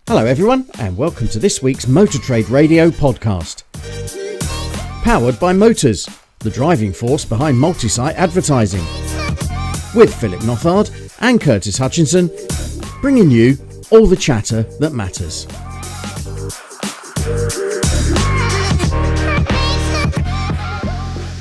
Hello everyone, and welcome to this week's Motor Trade Radio podcast. Powered by Motors, the driving force behind multi-site advertising. With Philip Nothard and Curtis Hutchinson, bringing you all the chatter that matters.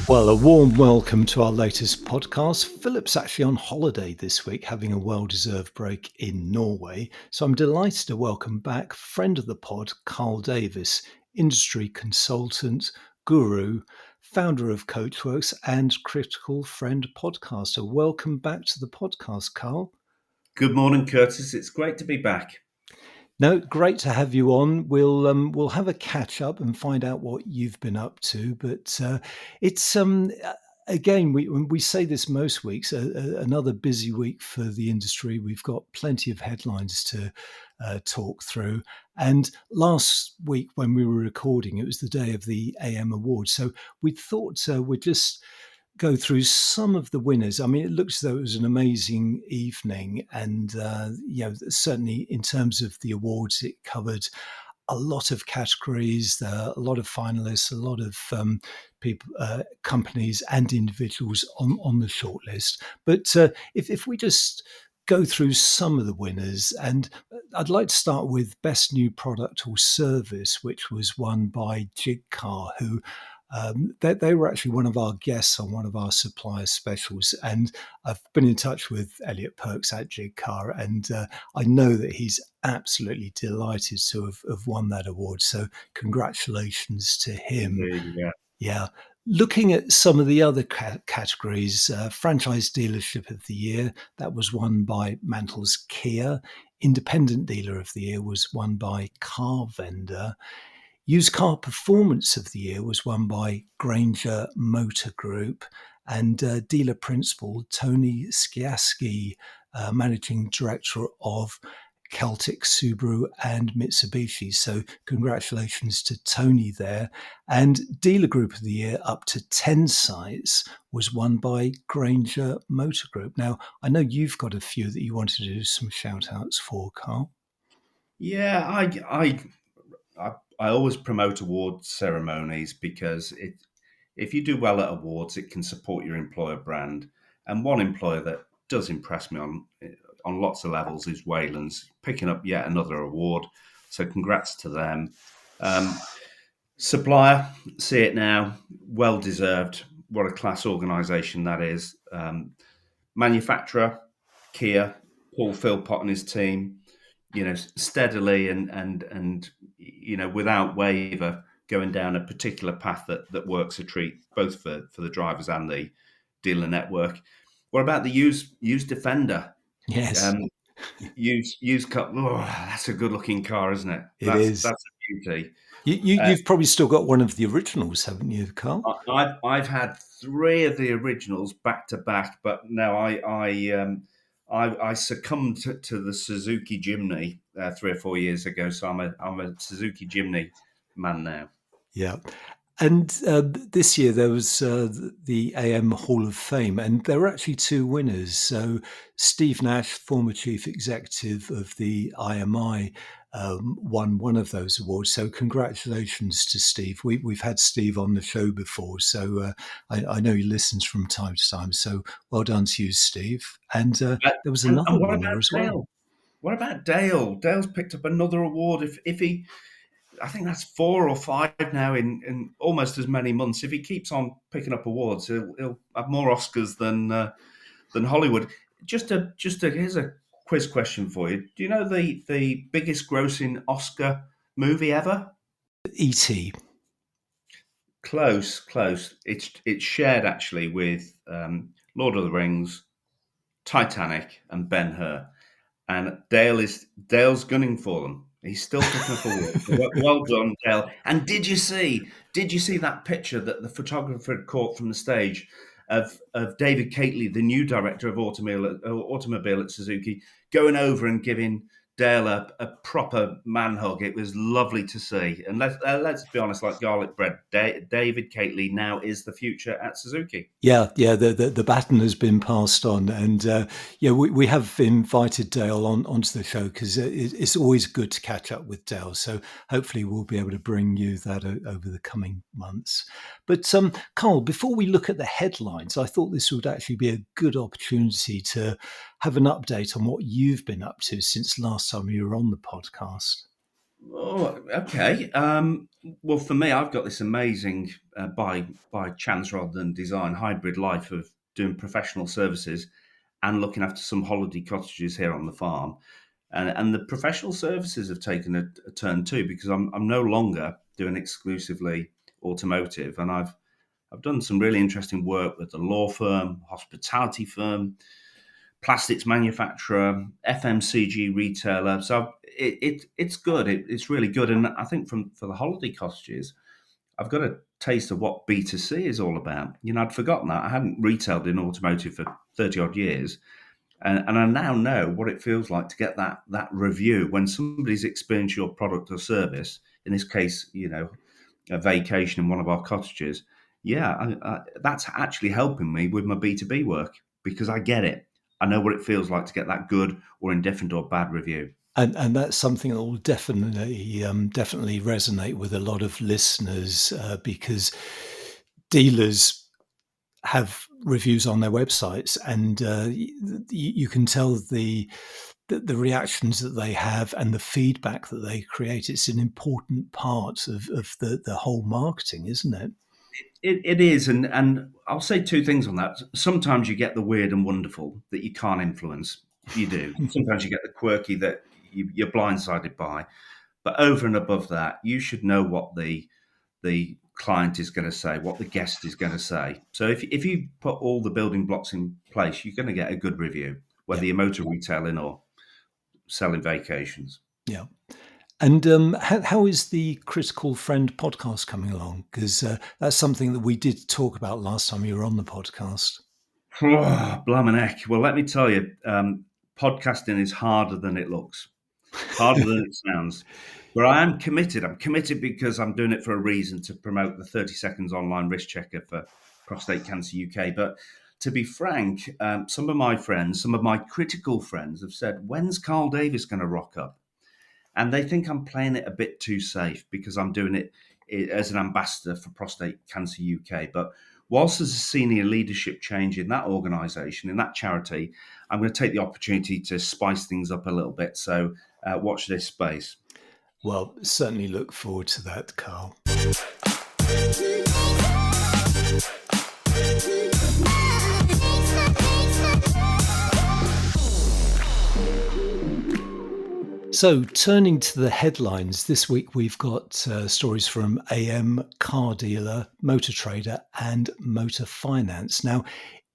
Well, a warm welcome to our latest podcast. Philip's actually on holiday this week, having a well-deserved break in Norway. So I'm delighted to welcome back friend of the pod, Karl Davis, industry consultant, guru, founder of Coachworks and Critical Friend podcaster. Welcome back to the podcast, Karl. Good morning, Curtis. It's great to be back. No, great to have you on. We'll have a catch up and find out what you've been up to. But it's again, we say this most weeks. Another busy week for the industry. We've got plenty of headlines to talk through. And last week when we were recording, it was the day of the AM Awards. So we thought we'd just go through some of the winners. I mean, it looks as though it was an amazing evening, and certainly in terms of the awards, it covered a lot of categories, a lot of finalists, a lot of people, companies, and individuals on the shortlist. But if we just go through some of the winners, and I'd like to start with Best New Product or Service, which was won by Jaguar, who they were actually one of our guests on one of our supplier specials, and I've been in touch with Elliot Perks at Jaguar, and I know that he's absolutely delighted to have won that award. So congratulations to him. Yeah. Looking at some of the other categories, Franchise Dealership of the Year, that was won by Mantles Kia. Independent Dealer of the Year was won by Car Vendor. Used Car Performance of the Year was won by Granger Motor Group, and Dealer Principal Tony Skiaski, Managing Director of Celtic Subaru and Mitsubishi. So congratulations to Tony there. And Dealer Group of the Year up to 10 sites was won by Granger Motor Group. Now, I know you've got a few that you wanted to do some shout outs for, Karl. Yeah, I always promote award ceremonies because if you do well at awards, it can support your employer brand. And one employer that does impress me on lots of levels is Wayland's, picking up yet another award. So congrats to them. Supplier, see it now, well deserved. What a class organisation that is. Manufacturer, Kia, Paul Philpott and his team, steadily and without waver, going down a particular path that works a treat both for the drivers and the dealer network. What about the used Defender? Yes. Used car. Oh, that's a good looking car, isn't it? It is. That's a beauty. You've probably still got one of the originals, haven't you, Karl? I've had 3 of the originals back to back, but no, I succumbed to the Suzuki Jimny 3 or 4 years ago, so I'm a Suzuki Jimny man now. Yeah. And this year there was the AM Hall of Fame, and there were actually 2 winners. So Steve Nash, former chief executive of the IMI, won one of those awards. So congratulations to Steve. We've had Steve on the show before, so I know he listens from time to time. So well done to you, Steve. And there was another winner as well. What about Dale? Dale's picked up another award. If he, I think that's 4 or 5 now in almost as many months. If he keeps on picking up awards, he'll have more Oscars than Hollywood. Just here's a quiz question for you. Do you know the biggest grossing Oscar movie ever? E.T. Close. It's shared actually with Lord of the Rings, Titanic, and Ben-Hur. And Dale's gunning for them. He's still picking up awards. Well done, Dale. And did you see that picture that the photographer had caught from the stage of David Cately, the new director of automobile at Suzuki, going over and giving Dale a proper man hug. It was lovely to see. And let's be honest, like garlic bread, David Cately now is the future at Suzuki. Yeah, the baton has been passed on, and we have invited Dale onto the show because it's always good to catch up with Dale. So hopefully we'll be able to bring you that over the coming months. But Karl, before we look at the headlines, I thought this would actually be a good opportunity to have an update on what you've been up to since last time you were on the podcast. Oh, okay. Well, for me, I've got this amazing, by chance rather than design, hybrid life of doing professional services and looking after some holiday cottages here on the farm. And the professional services have taken a turn too, because I'm no longer doing exclusively automotive, and I've done some really interesting work with a law firm, hospitality firm, plastics manufacturer, FMCG retailer. So it's good. It's really good. And I think for the holiday cottages, I've got a taste of what B2C is all about. I'd forgotten that. I hadn't retailed in automotive for 30 odd years. And I now know what it feels like to get that review when somebody's experienced your product or service, in this case, a vacation in one of our cottages. Yeah, that's actually helping me with my B2B work because I get it. I know what it feels like to get that good or indifferent or bad review. And that's something that will definitely resonate with a lot of listeners because dealers have reviews on their websites, and you can tell the reactions that they have and the feedback that they create. It's an important part of the whole marketing, isn't it? It is, and I'll say two things on that. Sometimes you get the weird and wonderful that you can't influence. You do. Sometimes you get the quirky that you're blindsided by. But over and above that, you should know what the client is going to say, what the guest is going to say. So if you put all the building blocks in place, you're going to get a good review, whether you're motor retailing or selling vacations. Yeah. And how is the Critical Friend podcast coming along? Because that's something that we did talk about last time you were on the podcast. Oh, blimey heck. Well, let me tell you, podcasting is harder than it looks, harder than it sounds. But I am committed. I'm committed because I'm doing it for a reason, to promote the 30 seconds online risk checker for Prostate Cancer UK. But to be frank, some of my friends, some of my critical friends have said, when's Karl Davis going to rock up? And they think I'm playing it a bit too safe because I'm doing it as an ambassador for Prostate Cancer UK. But whilst there's a senior leadership change in that organisation, in that charity, I'm going to take the opportunity to spice things up a little bit. So watch this space. Well, certainly look forward to that, Karl. So turning to the headlines, this week we've got stories from AM, Car Dealer, Motor Trader and Motor Finance. Now,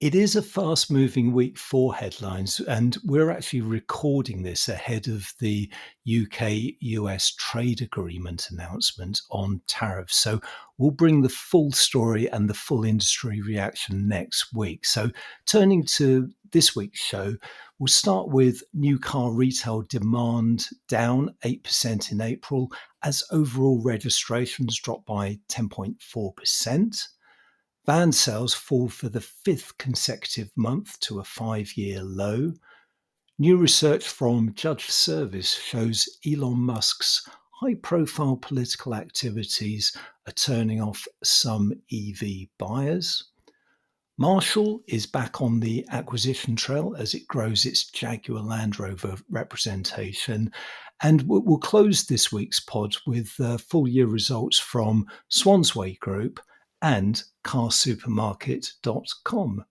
it is a fast-moving week for headlines, and we're actually recording this ahead of the UK-US trade agreement announcement on tariffs. So we'll bring the full story and the full industry reaction next week. So turning to this week's show, we'll start with new car retail demand down 8% in April as overall registrations drop by 10.4%. Van sales fall for the fifth consecutive month to a 5-year low. New research from JudgeService shows Elon Musk's high-profile political activities are turning off some EV buyers. Marshall is back on the acquisition trail as it grows its Jaguar Land Rover representation. And we'll close this week's pod with full-year results from Swansway Group and carsupermarket.com.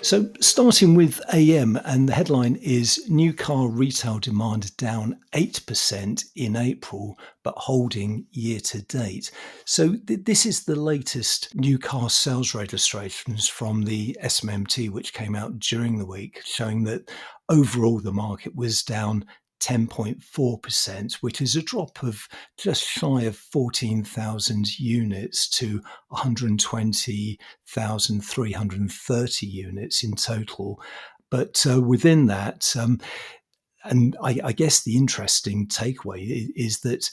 So starting with AM, and the headline is new car retail demand down 8% in April, but holding year to date. So this is the latest new car sales registrations from the SMMT, which came out during the week, showing that overall the market was down 10.4%, which is a drop of just shy of 14,000 units to 120,330 units in total. But within that, and I guess the interesting takeaway is that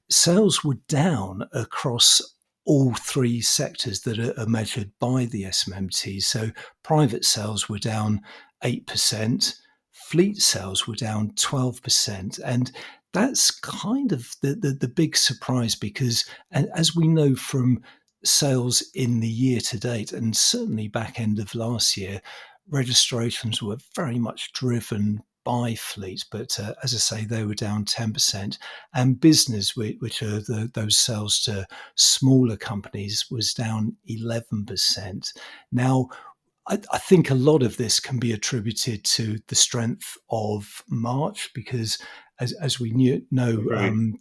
sales were down across all three sectors that are measured by the SMMT. So private sales were down 8%, fleet sales were down 12%. And that's kind of the big surprise because, as we know from sales in the year to date, and certainly back end of last year, registrations were very much driven by fleet, but as I say, they were down 10%. And business, which are those sales to smaller companies, was down 11%. Now, I think a lot of this can be attributed to the strength of March because, as we know,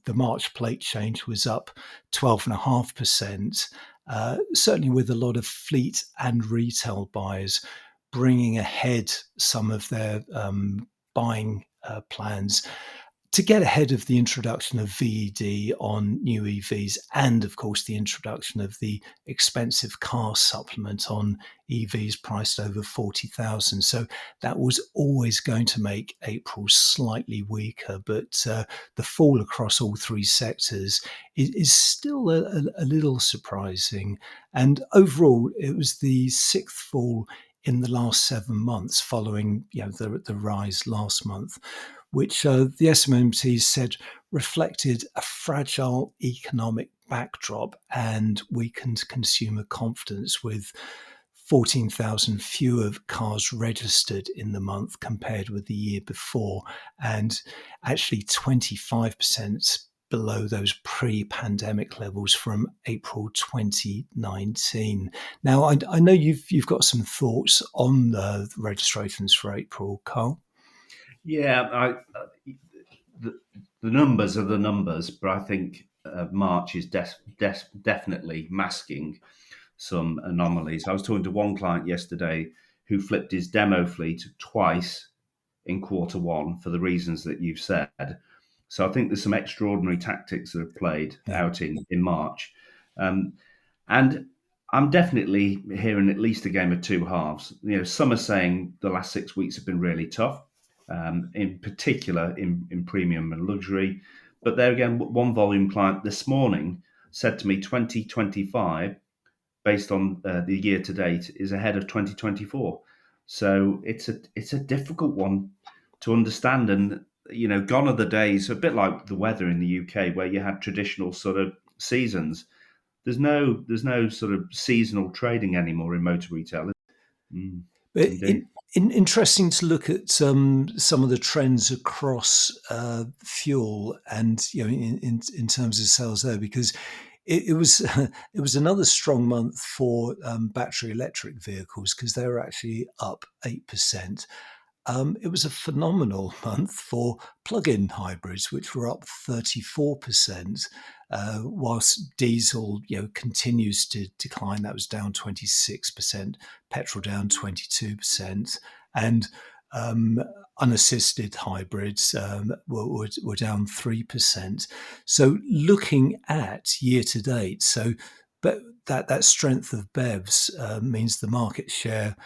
the March plate change was up 12.5%, certainly with a lot of fleet and retail buyers bringing ahead some of their buying plans to get ahead of the introduction of VED on new EVs and, of course, the introduction of the expensive car supplement on EVs priced over 40,000. So that was always going to make April slightly weaker, but the fall across all three sectors is still a little surprising. And overall, it was the sixth fall in the last 7 months following the rise last month, which the SMMT said reflected a fragile economic backdrop and weakened consumer confidence, with 14,000 fewer cars registered in the month compared with the year before, and actually 25% below those pre-pandemic levels from April 2019. Now, I know you've got some thoughts on the registrations for April, Karl. Yeah, the numbers are the numbers, but I think March is definitely masking some anomalies. I was talking to one client yesterday who flipped his demo fleet twice in quarter one for the reasons that you've said. So I think there's some extraordinary tactics that have played out in March. And I'm definitely hearing at least a game of two halves. Some are saying the last 6 weeks have been really tough, in particular in premium and luxury. But there again, one volume client this morning said to me 2025, based on the year to date, is ahead of 2024. So it's a difficult one to understand. And gone are the days, a bit like the weather in the UK, where you had traditional sort of seasons. There's no sort of seasonal trading anymore in motor retail. Indeed. Interesting to look at some of the trends across fuel and in terms of sales there, because it was another strong month for battery electric vehicles because they were actually up 8%. It was a phenomenal month for plug-in hybrids, which were up 34%, whilst diesel continues to decline. That was down 26%, petrol down 22%, and unassisted hybrids were down 3%. So looking at year to date, but that strength of BEVs means the market share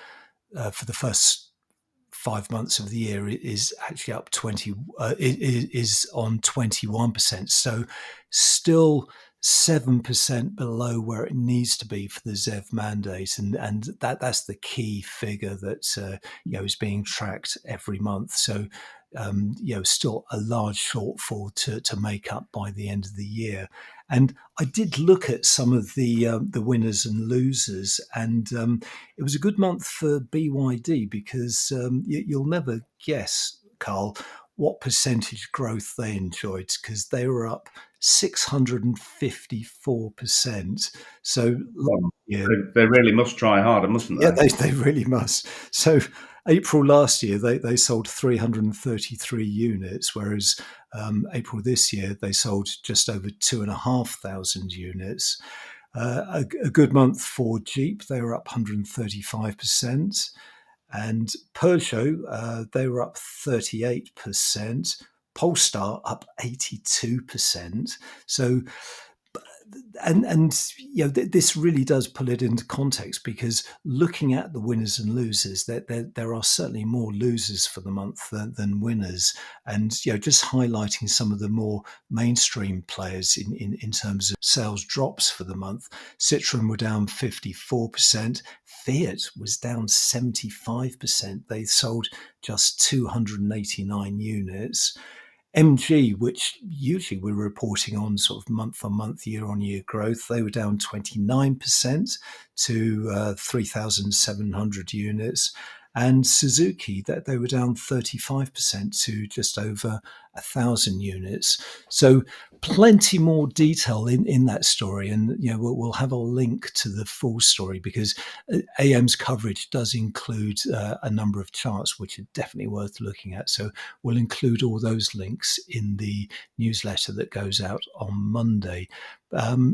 for the first 5 months of the year is actually up is on 21%. So still 7% below where it needs to be for the ZEV mandate, and that's the key figure that is being tracked every month. So still a large shortfall to make up by the end of the year. And I did look at some of the winners and losers, and it was a good month for BYD because you'll never guess, Karl, what percentage growth they enjoyed, because they were up 654%. So they really must try harder, mustn't they? Yeah, they really must. So April last year, they sold 333 units, whereas April this year, they sold just over 2,500 units. A good month for Jeep, they were up 135%. And Peugeot, they were up 38%. Polestar up 82%. So, and this really does pull it into context, because looking at the winners and losers, there are certainly more losers for the month than winners. And just highlighting some of the more mainstream players in terms of sales drops for the month. Citroen were down 54%. Fiat was down 75%. They sold just 289 units. MG, which usually we're reporting on sort of month-on-month, year-on-year growth, they were down 29% to 3,700 units. And Suzuki, that they were down 35% to just over 1,000 units. So plenty more detail in that story, and we'll have a link to the full story, because AM's coverage does include a number of charts which are definitely worth looking at. So we'll include all those links in the newsletter that goes out on Monday.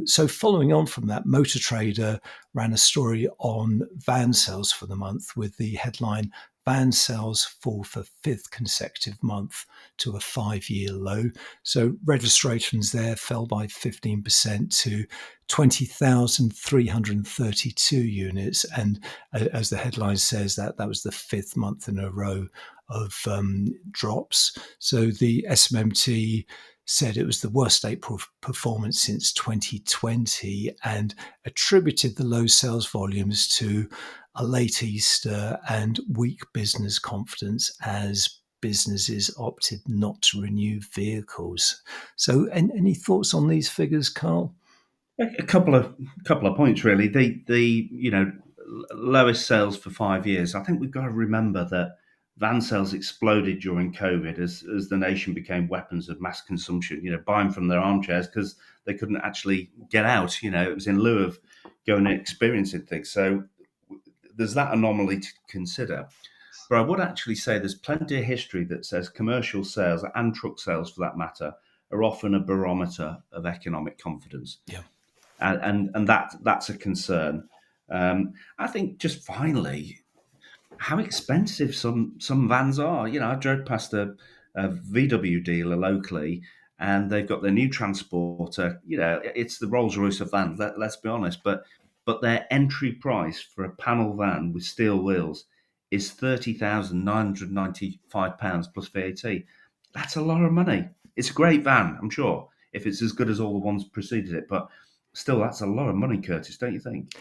So following on from that, Motor Trader ran a story on van sales for the month with the headline, "Van sales fall for fifth consecutive month to a 5-year low." So registrations there fell by 15% to 20,332 units. And as the headline says, that was the fifth month in a row of drops. So the SMMT said it was the worst April performance since 2020, and attributed the low sales volumes to a late Easter and weak business confidence as businesses opted not to renew vehicles. So, any thoughts on these figures, Karl? A couple of points really. The lowest sales for 5 years. I think we've got to remember that van sales exploded during COVID as the nation became weapons of mass consumption. Buying from their armchairs because they couldn't actually get out. It was in lieu of going and experiencing things. So there's that anomaly to consider. But I would actually say there's plenty of history that says commercial sales, and truck sales for that matter, are often a barometer of economic confidence. Yeah. And that's a concern. I think just finally, how expensive some vans are. I drove past a VW dealer locally, and they've got their new Transporter. It's the Rolls Royce of vans. Let's be honest, but their entry price for a panel van with steel wheels is £30,995 plus VAT. That's a lot of money. It's a great van, I'm sure, if it's as good as all the ones preceded it, but still, that's a lot of money, Curtis, don't you think?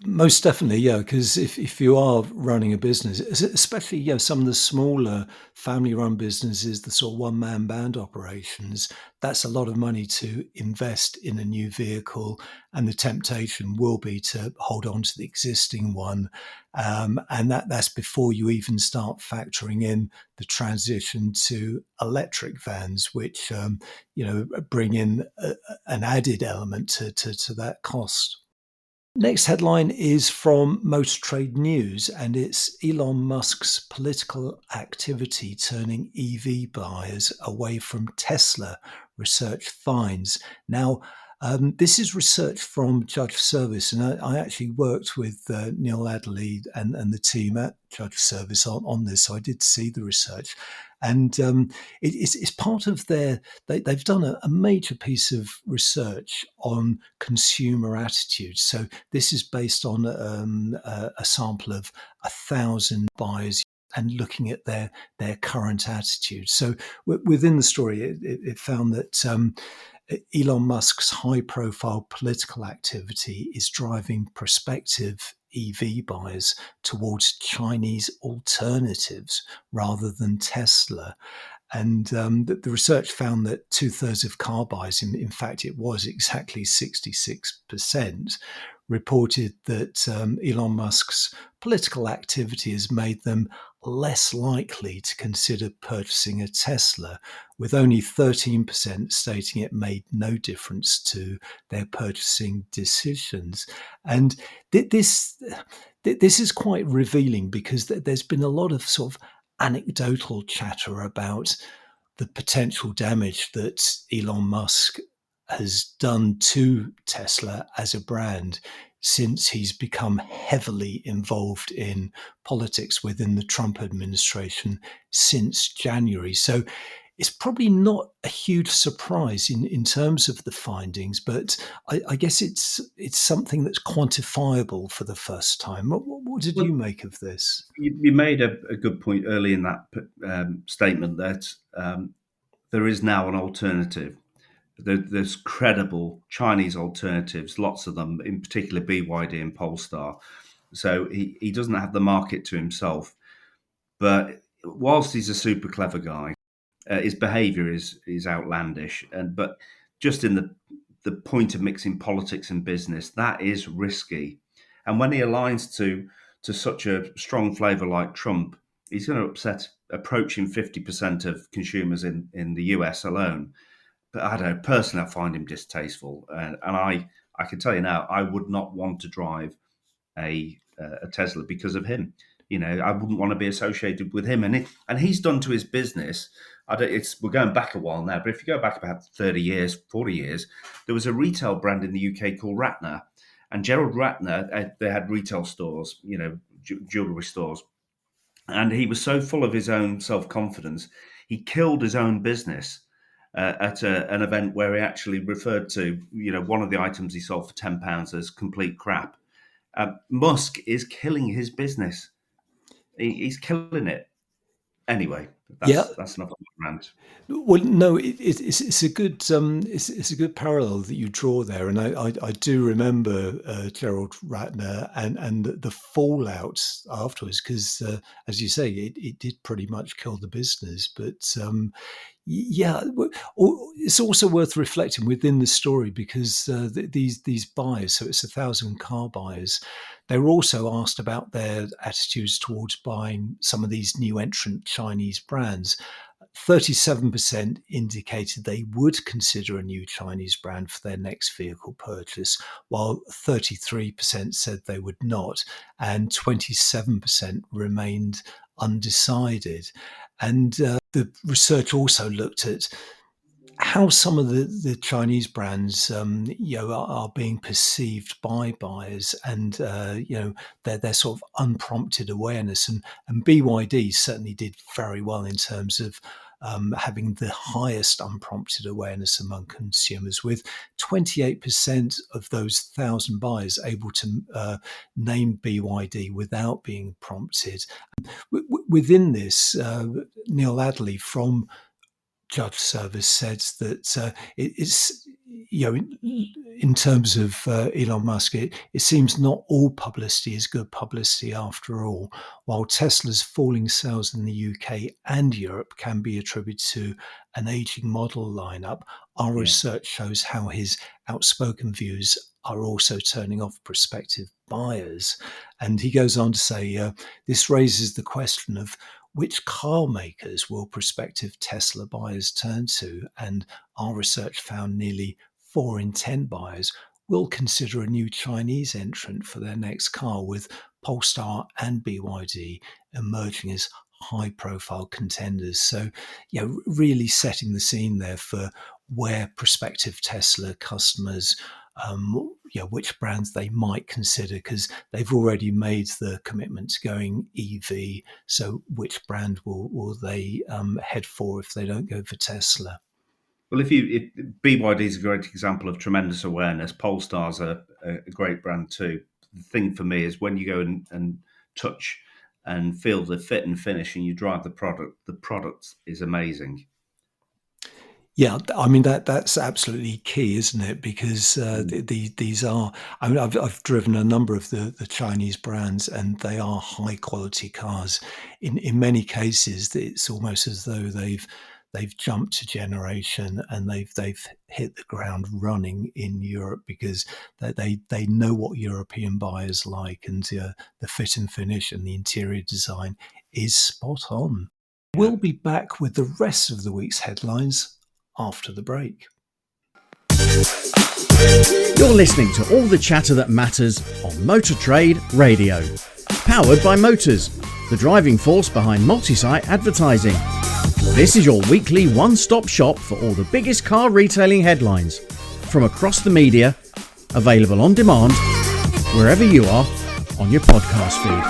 Most definitely, yeah. Because if you are running a business, especially some of the smaller family-run businesses, the sort of one-man band operations, that's a lot of money to invest in a new vehicle, and the temptation will be to hold on to the existing one, and that's before you even start factoring in the transition to electric vans, which bring in an added element to that cost. Next headline is from Motor Trade News, and it's Elon Musk's political activity turning EV buyers away from Tesla, research finds. Now, this is research from JudgeService, and I actually worked with Neil Adderley and the team at JudgeService on this, so I did see the research. And it's part of they've done a major piece of research on consumer attitudes. So this is based on a sample of 1,000 buyers and looking at their current attitudes. So within the story, it found that Elon Musk's high-profile political activity is driving prospective EV buyers towards Chinese alternatives rather than Tesla. And the research found that 2/3 of car buyers, in fact, it was exactly 66%, reported that Elon Musk's political activity has made them less likely to consider purchasing a Tesla, with only 13% stating it made no difference to their purchasing decisions. And this is quite revealing, because there's been a lot of sort of anecdotal chatter about the potential damage that Elon Musk has done to Tesla as a brand since he's become heavily involved in politics within the Trump administration since January. So it's probably not a huge surprise in terms of the findings, but I guess it's something that's quantifiable for the first time. What did you Well, make of this? you made a good point early in that statement that there is now an alternative. There's credible Chinese alternatives, lots of them, in particular BYD and Polestar. So he doesn't have the market to himself. But whilst he's a super clever guy, his behaviour is outlandish. But just in the point of mixing politics and business, that is risky. And when he aligns to such a strong flavour like Trump, he's going to upset approaching 50% of consumers in the US alone. But I don't know, personally, I find him distasteful. And I can tell you now, I would not want to drive a Tesla because of him. I wouldn't want to be associated with him, and he's done to his business. We're going back a while now, but if you go back about 30 years, 40 years, there was a retail brand in the UK called Ratner, and Gerald Ratner, they had retail stores, jewellery stores, and he was so full of his own self-confidence, he killed his own business at an event where he actually referred to, one of the items he sold for £10 as complete crap. Musk is killing his business. He's killing it. Anyway, Yeah. that's enough of a rant. Well, no, it's a good it's a good parallel that you draw there, and I do remember Gerald Ratner and the fallout afterwards, because as you say, it did pretty much kill the business. But yeah, it's also worth reflecting within the story, because these buyers, so it's 1,000 car buyers, they were also asked about their attitudes towards buying some of these new entrant Chinese brands. 37% indicated they would consider a new Chinese brand for their next vehicle purchase, while 33% said they would not, and 27% remained undecided. And the research also looked at how some of the Chinese brands, are being perceived by buyers, and their sort of unprompted awareness. And BYD certainly did very well in terms of having the highest unprompted awareness among consumers, with 28% of those 1,000 buyers able to name BYD without being prompted. Within this, Neil Adderley from JudgeService said that it's, in terms of Elon Musk, it seems not all publicity is good publicity after all. While Tesla's falling sales in the UK and Europe can be attributed to an aging model lineup, our research shows how his outspoken views are also turning off prospective buyers. And he goes on to say, this raises the question of which car makers will prospective Tesla buyers turn to? And our research found nearly 4 in 10 buyers will consider a new Chinese entrant for their next car, with Polestar and BYD emerging as high-profile contenders. So, really setting the scene there for where prospective Tesla customers, which brands they might consider, because they've already made the commitment to going EV. So which brand will they head for if they don't go for Tesla? Well, if BYD is a great example of tremendous awareness, Polestar's a great brand too. The thing for me is when you go and touch and feel the fit and finish and you drive the product is amazing. Yeah, I mean that's absolutely key, isn't it? Because these are. I mean, I've driven a number of the Chinese brands, and they are high quality cars. In many cases, it's almost as though they've jumped a generation and they've hit the ground running in Europe, because they know what European buyers like, and the fit and finish and the interior design is spot on. We'll be back with the rest of the week's headlines after the break. You're listening to all the chatter that matters on Motor Trade Radio. Powered by Motors, the driving force behind multi-site advertising. This is your weekly one-stop shop for all the biggest car retailing headlines from across the media, available on demand wherever you are on your podcast feed.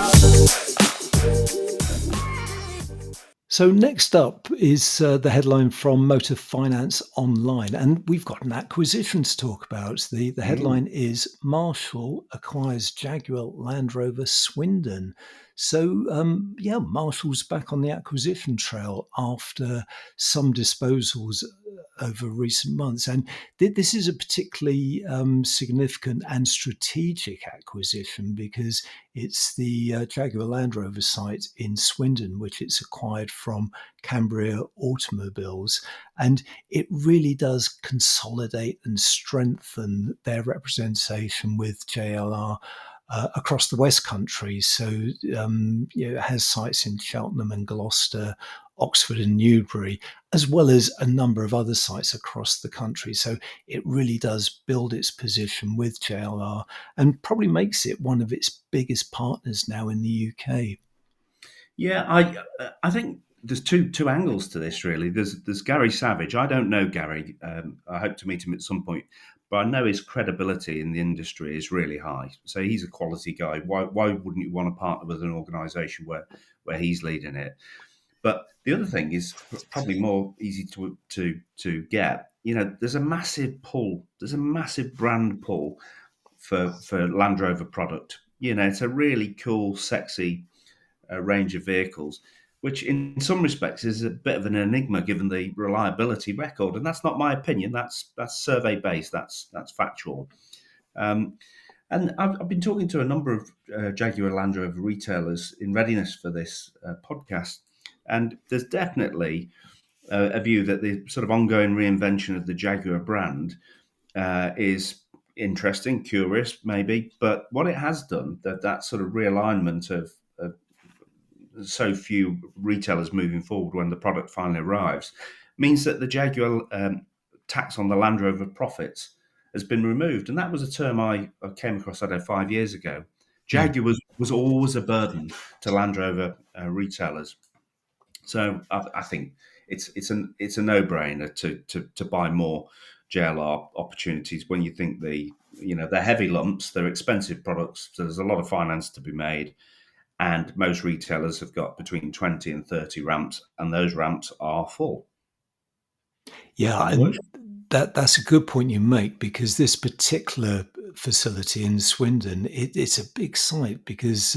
So next up is the headline from Motor Finance Online, and we've got an acquisition to talk about. The headline is Marshall acquires Jaguar Land Rover Swindon. So Marshall's back on the acquisition trail after some disposals over recent months, and this is a particularly significant and strategic acquisition because it's the Jaguar Land Rover site in Swindon, which it's acquired from Cambria Automobiles. And it really does consolidate and strengthen their representation with JLR across the West Country. So it has sites in Cheltenham and Gloucester, Oxford and Newbury, as well as a number of other sites across the country. So it really does build its position with JLR and probably makes it one of its biggest partners now in the UK. Yeah, I think there's two angles to this really. There's Gary Savage. I don't know Gary. I hope to meet him at some point, but I know his credibility in the industry is really high. So he's a quality guy. Why wouldn't you want to partner with an organisation where he's leading it? But the other thing is probably more easy to get. There's a massive pull. There's a massive brand pull for Land Rover product. It's a really cool, sexy range of vehicles, which in some respects is a bit of an enigma given the reliability record. And that's not my opinion. That's survey based. That's factual. And I've been talking to a number of Jaguar Land Rover retailers in readiness for this podcast. And there's definitely a view that the sort of ongoing reinvention of the Jaguar brand is interesting, curious, maybe. But what it has done, that sort of realignment of so few retailers moving forward when the product finally arrives, means that the Jaguar tax on the Land Rover profits has been removed. And that was a term I came across, 5 years ago. Jaguar was always a burden to Land Rover retailers. So I think it's a no-brainer to buy more JLR opportunities when you think they're heavy lumps, they're expensive products, so there's a lot of finance to be made. And most retailers have got between 20 and 30 ramps, and those ramps are full. Yeah, and that's a good point you make, because this particular facility in Swindon, it's a big site because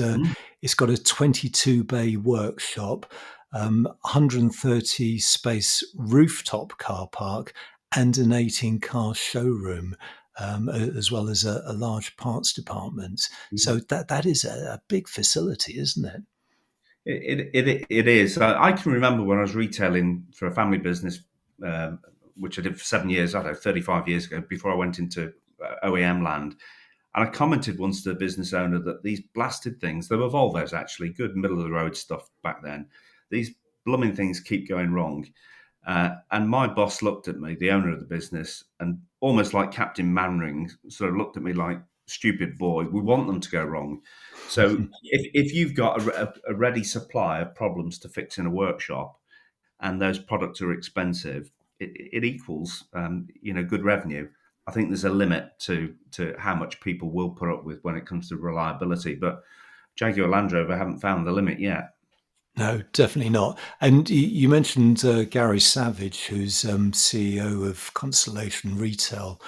it's got a 22-bay workshop, 130 space rooftop car park, and an 18-car showroom, as well as a large parts department. So that is a big facility, isn't it? It is. I can remember when I was retailing for a family business, which I did for 7 years, 35 years ago, before I went into OEM land. And I commented once to the business owner that these blasted things, they were Volvos actually, good middle of the road stuff back then. These blooming things keep going wrong. And my boss looked at me, the owner of the business, and almost like Captain Manring, sort of looked at me like, stupid boy, we want them to go wrong. So if you've got a ready supply of problems to fix in a workshop, and those products are expensive, it equals good revenue. I think there's a limit to how much people will put up with when it comes to reliability, but Jaguar Land Rover haven't found the limit yet. No, definitely not. And you mentioned Gary Savage, who's CEO of Constellation Retail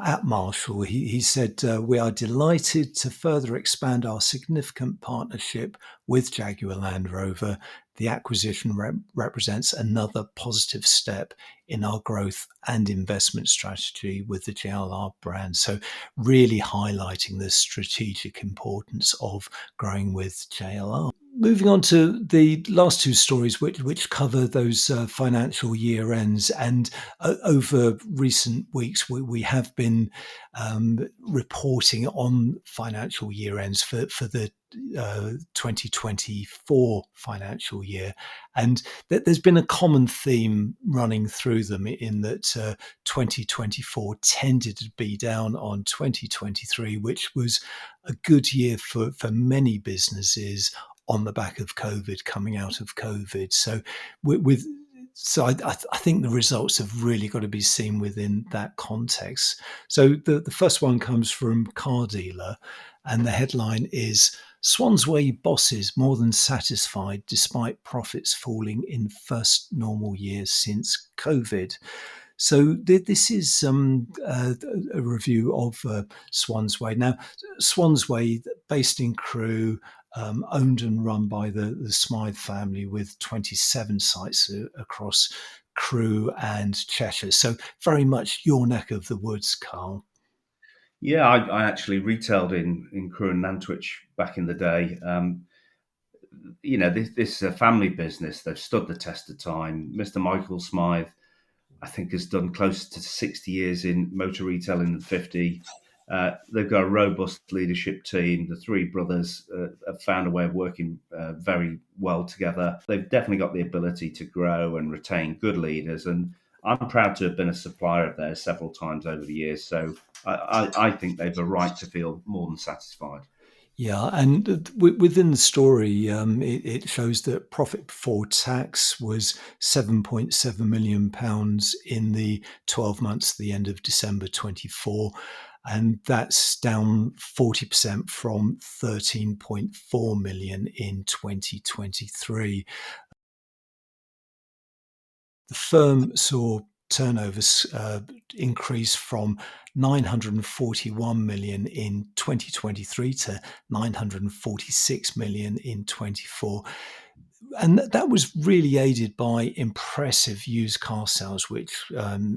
at Marshall. He said, "We are delighted to further expand our significant partnership with Jaguar Land Rover. The acquisition represents another positive step in our growth and investment strategy with the JLR brand." So really highlighting the strategic importance of growing with JLR. Moving on to the last two stories, which cover those financial year ends. And over recent weeks, we have been reporting on financial year ends for the 2024 financial year. And there's been a common theme running through them, in that 2024 tended to be down on 2023, which was a good year for many businesses on the back of COVID, coming out of COVID. So I think the results have really got to be seen within that context. So the first one comes from Car Dealer, and the headline is Swansway bosses more than satisfied despite profits falling in first normal year since COVID. So this is a review of Swansway. Now, Swansway, based in Crewe, owned and run by the Smythe family with 27 sites across Crewe and Cheshire. So very much your neck of the woods, Karl. Yeah, I actually retailed in Crewe and Nantwich back in the day. This is a family business. They've stood the test of time. Mr. Michael Smythe, I think, has done close to 60 years in motor retailing and 50. They've got a robust leadership team. The three brothers have found a way of working very well together. They've definitely got the ability to grow and retain good leaders. And I'm proud to have been a supplier of theirs several times over the years. So I think they've a right to feel more than satisfied. Yeah, and within the story, it shows that profit before tax was £7.7 million in the 12 months to the end of December 24, and that's down 40% from 13.4 million in 2023. The firm saw turnovers increase from 941 million in 2023 to 946 million in 24. And that was really aided by impressive used car sales, which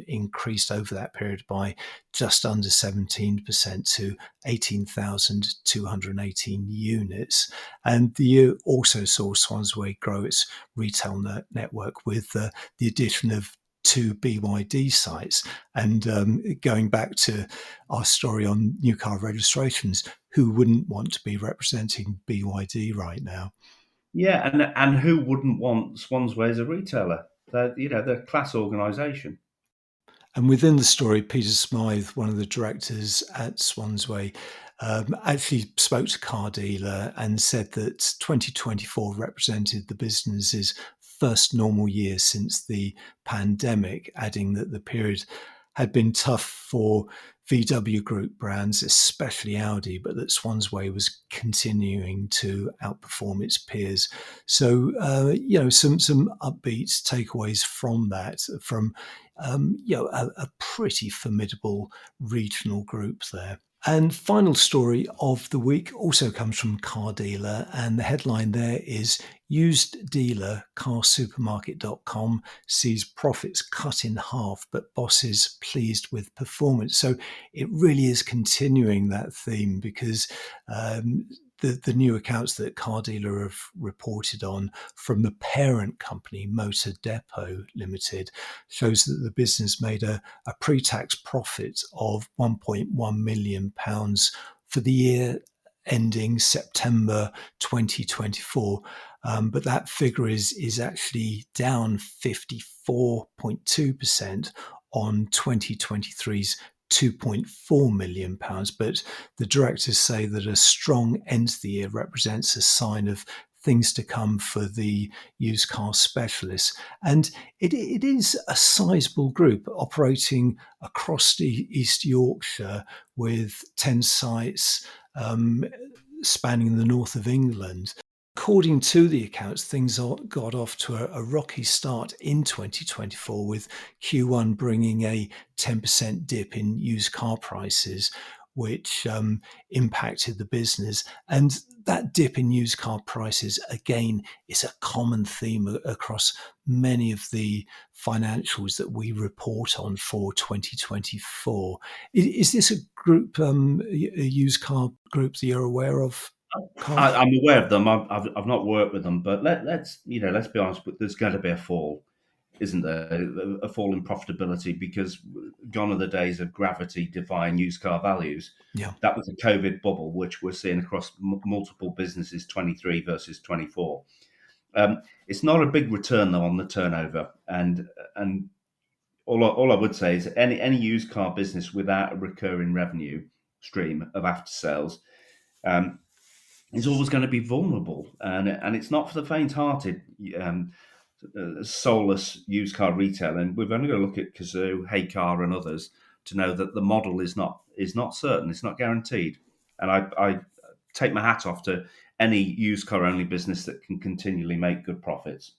increased over that period by just under 17% to 18,218 units. And the year also saw Swansway grow its retail network with the addition of 2 BYD sites. And going back to our story on new car registrations, who wouldn't want to be representing BYD right now? Yeah, and who wouldn't want Swansway as a retailer? They're a class organisation. And within the story, Peter Smythe, one of the directors at Swansway, actually spoke to Car Dealer and said that 2024 represented the business's first normal year since the pandemic, adding that the period had been tough for VW Group brands, especially Audi, but that Swansway was continuing to outperform its peers. So, some upbeat takeaways from that, from a pretty formidable regional group there. And final story of the week also comes from Car Dealer, and the headline there is used dealer carsupermarket.com sees profits cut in half, but bosses pleased with performance. So it really is continuing that theme, because the new accounts that Car Dealer have reported on from the parent company, Motor Depot Limited, shows that the business made a pre-tax profit of £1.1 million for the year ending September 2024. But that figure is actually down 54.2% on 2023's £2.4 million. But the directors say that a strong end to the year represents a sign of things to come for the used car specialists. And it is a sizable group operating across the East Yorkshire with 10 sites spanning the north of England. According to the accounts, things got off to a rocky start in 2024, with Q1 bringing a 10% dip in used car prices, which impacted the business. And that dip in used car prices, again, is a common theme across many of the financials that we report on for 2024. Is this a group, a used car group that you're aware of? I'm aware of them. I've not worked with them, but let's be honest. But there's going to be a fall, isn't there? A fall in profitability, because gone are the days of gravity defying used car values. Yeah. That was a COVID bubble, which we're seeing across multiple businesses, 23 versus 24. It's not a big return though on the turnover, and all I would say is any used car business without a recurring revenue stream of after sales is always going to be vulnerable, and it's not for the faint-hearted. Soulless used car retail, and we've only got to look at Kazoo, Heycar, and others to know that the model is not certain, it's not guaranteed. And I take my hat off to any used car only business that can continually make good profits.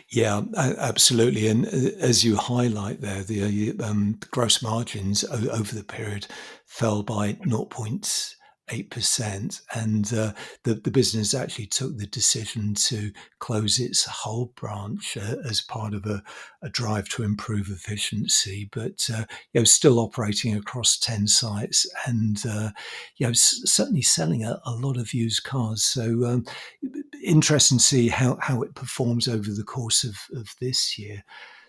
Yeah, absolutely. And as you highlight there, the gross margins over the period fell by 0.8%, and the business actually took the decision to close its whole branch as part of a drive to improve efficiency. But still operating across 10 sites, and certainly selling a lot of used cars. So interesting to see how it performs over the course of this year.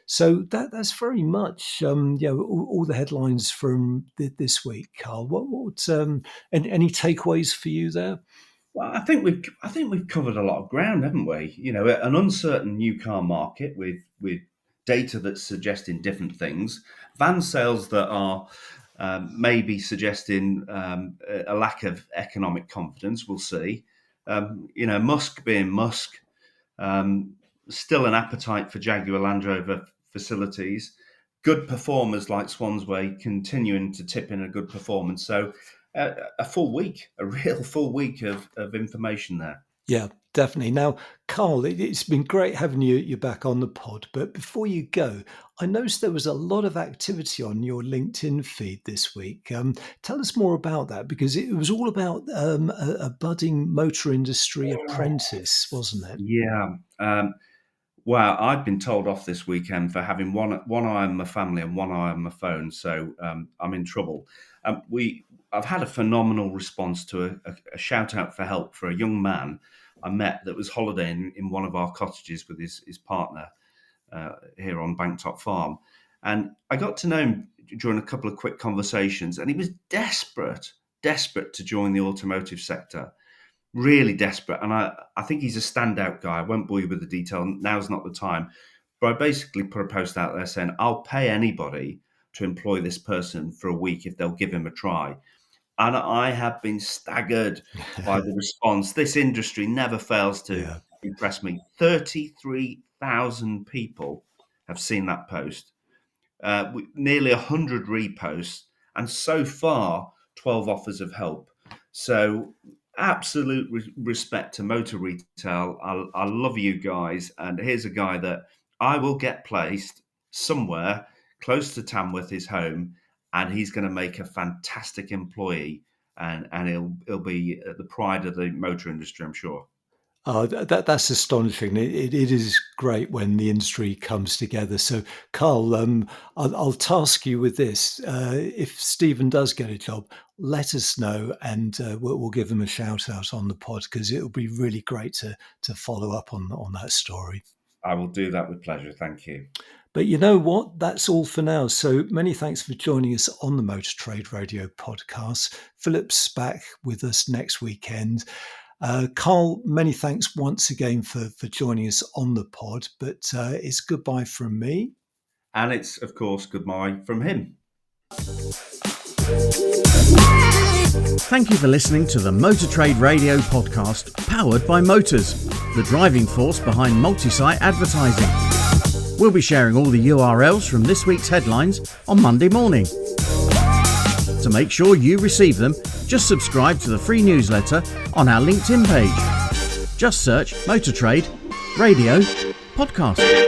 So that's very much all the headlines from this week, Karl. What any takeaways for you there? Well, I think we've covered a lot of ground, haven't we? An uncertain new car market with data that's suggesting different things, van sales that are maybe suggesting a lack of economic confidence. We'll see. Musk being Musk, still an appetite for Jaguar Land Rover facilities. Good performers like Swansway continuing to tip in a good performance. So a real full week of information there. Yeah, definitely. Now, Karl, it's been great having you back on the pod. But before you go, I noticed there was a lot of activity on your LinkedIn feed this week. Tell us more about that, because it was all about a budding motor industry apprentice, wasn't it? Yeah. Well, I've been told off this weekend for having one eye on my family and one eye on my phone, so I'm in trouble. I've had a phenomenal response to a shout out for help for a young man I met that was holidaying in one of our cottages with his partner here on Banktop Farm, and I got to know him during a couple of quick conversations, and he was desperate to join the automotive sector. Really desperate. And I think he's a standout guy. I won't bore you with the detail. Now's not the time. But I basically put a post out there saying, I'll pay anybody to employ this person for a week if they'll give him a try. And I have been staggered by the response. This industry never fails to impress me. 33,000 people have seen that post. Nearly 100 reposts. And so far, 12 offers of help. So absolute respect to motor retail. I love you guys. And here's a guy that I will get placed somewhere close to Tamworth, his home, and he's going to make a fantastic employee. And he'll be the pride of the motor industry, I'm sure. That's astonishing. It is great when the industry comes together. So, Karl, I'll task you with this. If Stephen does get a job, let us know, and we'll give him a shout out on the pod, because it'll be really great to follow up on that story. I will do that with pleasure. Thank you. But you know what? That's all for now. So many thanks for joining us on the Motor Trade Radio podcast. Philip's back with us next weekend. Karl, many thanks once again for joining us on the pod, but it's goodbye from me. And it's, of course, goodbye from him. Thank you for listening to the Motor Trade Radio podcast, powered by Motors, the driving force behind multi-site advertising. We'll be sharing all the URLs from this week's headlines on Monday morning. To make sure you receive them, just subscribe to the free newsletter on our LinkedIn page. Just search Motor Trade Radio Podcast.